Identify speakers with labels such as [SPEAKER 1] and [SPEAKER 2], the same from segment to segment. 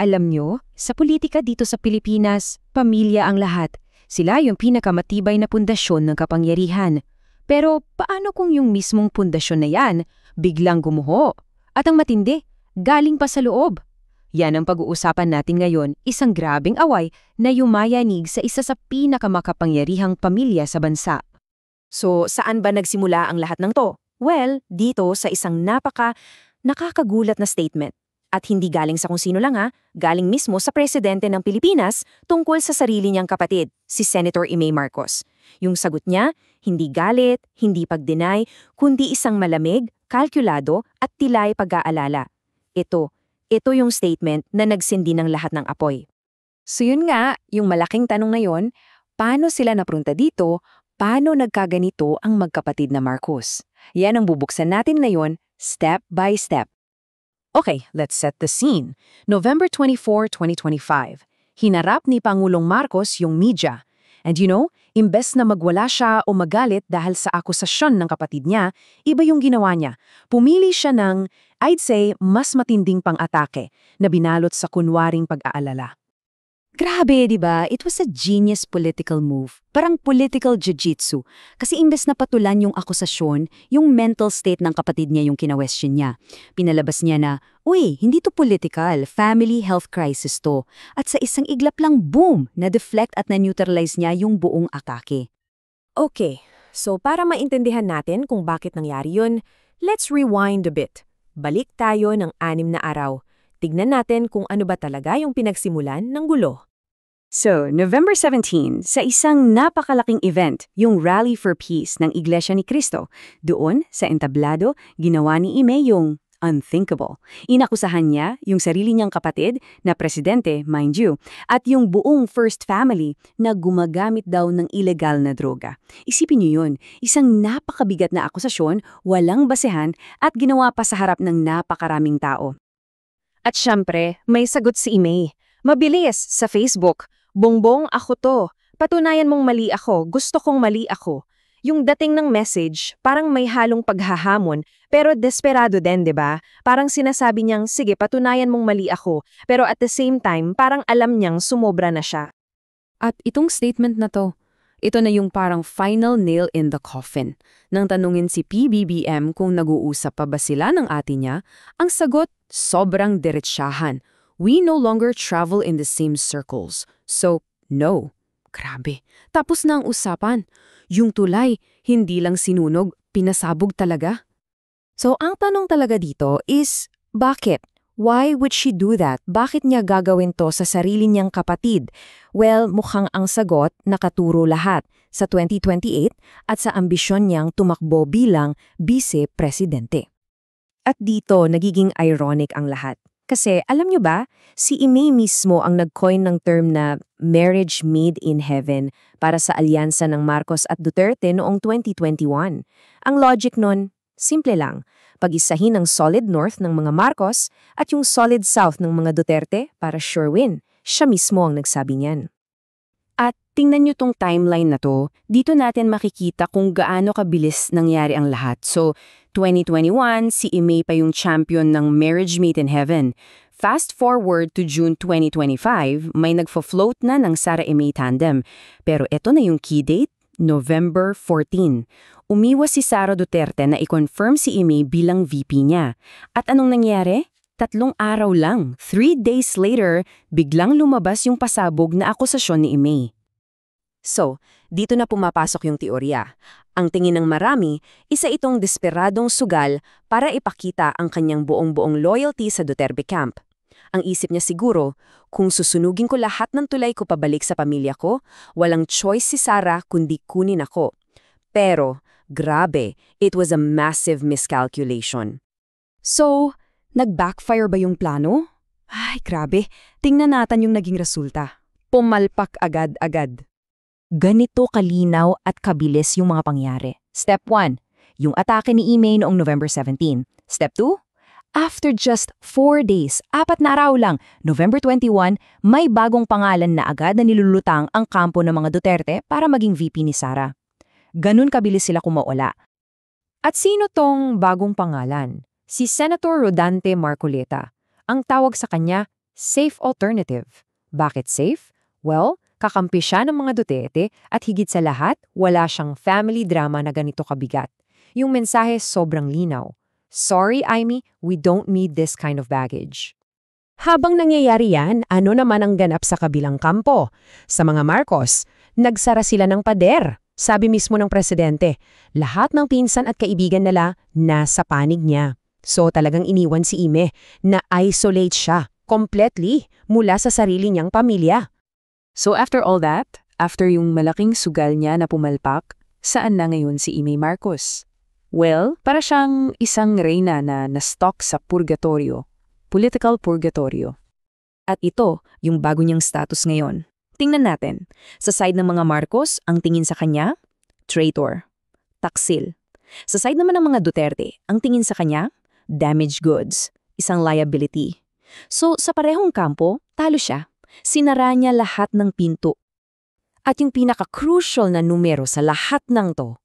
[SPEAKER 1] Alam nyo, sa politika dito sa Pilipinas, pamilya ang lahat. Sila yung pinakamatibay na pundasyon ng kapangyarihan. Pero paano kung yung mismong pundasyon na yan biglang gumuho? At ang matindi, galing pa sa loob. Yan ang pag-uusapan natin ngayon, isang grabeng away na yumayanig sa isa sa pinakamakapangyarihang pamilya sa bansa.
[SPEAKER 2] So, saan ba nagsimula ang lahat ng to? Well, dito sa isang nakakagulat na statement. At hindi galing sa kung sino lang galing mismo sa presidente ng Pilipinas tungkol sa sarili niyang kapatid, si Senator Imee Marcos. Yung sagot niya, hindi galit, hindi pag-deny, kundi isang malamig, kalkulado at tilay pag-aalala. Ito yung statement na nagsindi ng lahat ng apoy. So yun nga, yung malaking tanong na yun, paano sila napunta dito, paano nagkaganito ang magkapatid na Marcos? Yan ang bubuksan natin ngayon, step by step. Okay, let's set the scene. November 24, 2025. Hinarap ni Pangulong Marcos yung media. And you know, imbes na magwala siya o magalit dahil sa akusasyon ng kapatid niya, iba yung ginawa niya. Pumili siya ng, I'd say, mas matinding pang-atake na binalot sa kunwaring pag-aalala.
[SPEAKER 1] Grabe, di ba? It was a genius political move. Parang political jiu-jitsu. Kasi imbes na patulan yung akusasyon, yung mental state ng kapatid niya yung kinawestiyon niya. Pinalabas niya na, uy, hindi to political, family health crisis to. At sa isang iglap lang, boom, na-deflect at na-neutralize niya yung buong atake.
[SPEAKER 2] Okay, so para maintindihan natin kung bakit nangyari yun, let's rewind a bit. Balik tayo ng 6 na araw. Tignan natin kung ano ba talaga yung pinagsimulan ng gulo.
[SPEAKER 1] So, November 17, sa isang napakalaking event, yung Rally for Peace ng Iglesia ni Cristo, doon, sa entablado, ginawa ni Imee yung unthinkable. Inakusahan niya yung sarili niyang kapatid na presidente, mind you, at yung buong First Family na gumagamit daw ng ilegal na droga. Isipin niyo yun, isang napakabigat na akusasyon, walang basehan, at ginawa pa sa harap ng napakaraming tao.
[SPEAKER 2] At syempre, may sagot si Imee. Mabilis, sa Facebook. Bongbong, ako to. Patunayan mong mali ako. Gusto kong mali ako. Yung dating ng message, parang may halong paghahamon, pero desperado din, di ba? Parang sinasabi niyang, sige, patunayan mong mali ako. Pero at the same time, parang alam niyang sumobra na siya.
[SPEAKER 1] At itong statement na to, ito na yung parang final nail in the coffin. Nang tanungin si PBBM kung nag-uusap pa ba sila ng ate niya, ang sagot, sobrang diretsyahan. We no longer travel in the same circles. So, no. Grabe. Tapos na ang usapan. Yung tulay, hindi lang sinunog, pinasabog talaga.
[SPEAKER 2] So, ang tanong talaga dito is, bakit? Why would she do that? Bakit niya gagawin to sa sarili niyang kapatid? Well, mukhang ang sagot nakaturo lahat sa 2028 at sa ambisyon niyang tumakbo bilang vice-presidente. At dito, nagiging ironic ang lahat. Kasi alam niyo ba, si Imee mismo ang nag-coin ng term na marriage made in heaven para sa alyansa ng Marcos at Duterte noong 2021. Ang logic nun, simple lang. Pag-isahin ang solid north ng mga Marcos at yung solid south ng mga Duterte para sure win. Siya mismo ang nagsabi niyan. At tingnan nyo tong timeline na to, dito natin makikita kung gaano kabilis nangyari ang lahat. So, 2021, si Imee pa yung champion ng Marriage Made in Heaven. Fast forward to June 2025, may nagfo-float na ng Sara Imee tandem. Pero ito na yung key date, November 14. Umiwas si Sara Duterte na i-confirm si Imee bilang VP niya. At anong nangyari? 3 araw lang, 3 days later, biglang lumabas yung pasabog na akusasyon ni Imee. So, dito na pumapasok yung teorya. Ang tingin ng marami, isa itong desperadong sugal para ipakita ang kanyang buong-buong loyalty sa Duterte camp. Ang isip niya siguro, kung susunugin ko lahat ng tulay ko pabalik sa pamilya ko, walang choice si Sara kundi kunin ako. Pero, grabe, it was a massive miscalculation. So, nag-backfire ba yung plano? Ay, grabe. Tingnan natin yung naging resulta. Pumalpak agad-agad. Ganito kalinaw at kabilis yung mga pangyari. Step 1, yung atake ni Imee noong November 17. Step 2, after just 4 days, 4 na araw lang, November 21, may bagong pangalan na agad na nilulutang ang kampo ng mga Duterte para maging VP ni Sara. Ganun kabilis sila kumawala. At sino tong bagong pangalan? Si Senator Rodante Marcoleta. Ang tawag sa kanya, Safe alternative. Bakit safe? Well, kakampi siya ng mga Duterte at higit sa lahat, wala siyang family drama na ganito kabigat. Yung mensahe sobrang linaw. Sorry, Amy, we don't need this kind of baggage.
[SPEAKER 1] Habang nangyayari yan, ano naman ang ganap sa kabilang kampo? Sa mga Marcos, nagsara sila ng pader. Sabi mismo ng presidente, lahat ng pinsan at kaibigan nila nasa panig niya. So talagang iniwan si Ime na isolate siya completely mula sa sarili niyang pamilya.
[SPEAKER 3] So after all that, after yung malaking sugal niya na pumalpak, saan na ngayon si Ime Marcos? Well, para siyang isang reyna na na-stuck sa purgatorio, political purgatorio.
[SPEAKER 2] At ito, yung bago niyang status ngayon. Tingnan natin. Sa side ng mga Marcos, ang tingin sa kanya, traitor, taksil. Sa side naman ng mga Duterte, ang tingin sa kanya, damaged goods, isang liability. So sa parehong kampo, talo siya. Sinara niya lahat ng pinto. At yung pinaka-crucial na numero sa lahat ng to,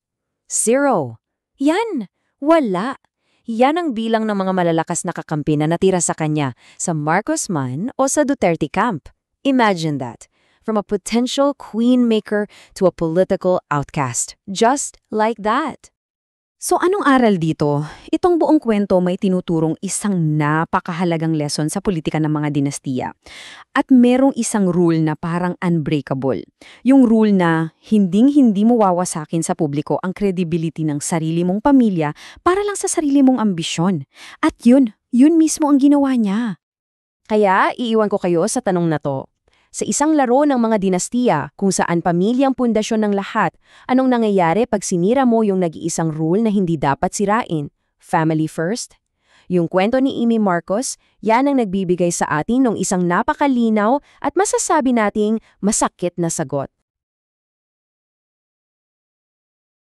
[SPEAKER 2] 0. Yan! Wala! Yan ang bilang ng mga malalakas na kakampi na natira sa kanya, sa Marcos man o sa Duterte camp. Imagine that. From a potential queen-maker to a political outcast. Just like that.
[SPEAKER 1] So anong aral dito? Itong buong kwento may tinuturong isang napakahalagang lesson sa politika ng mga dinastiya. At merong isang rule na parang unbreakable. Yung rule na hinding-hindi mo wawasakin sa publiko ang credibility ng sarili mong pamilya para lang sa sarili mong ambisyon. At yun mismo ang ginawa niya. Kaya iiwan ko kayo sa tanong na to. Sa isang laro ng mga dinastiya kung saan pamilyang pundasyon ng lahat, anong nangyayari pag sinira mo yung nag-iisang rule na hindi dapat sirain? Family first? Yung kwento ni Amy Marcos, yan ang nagbibigay sa atin ng isang napakalinaw at masasabi nating masakit na sagot.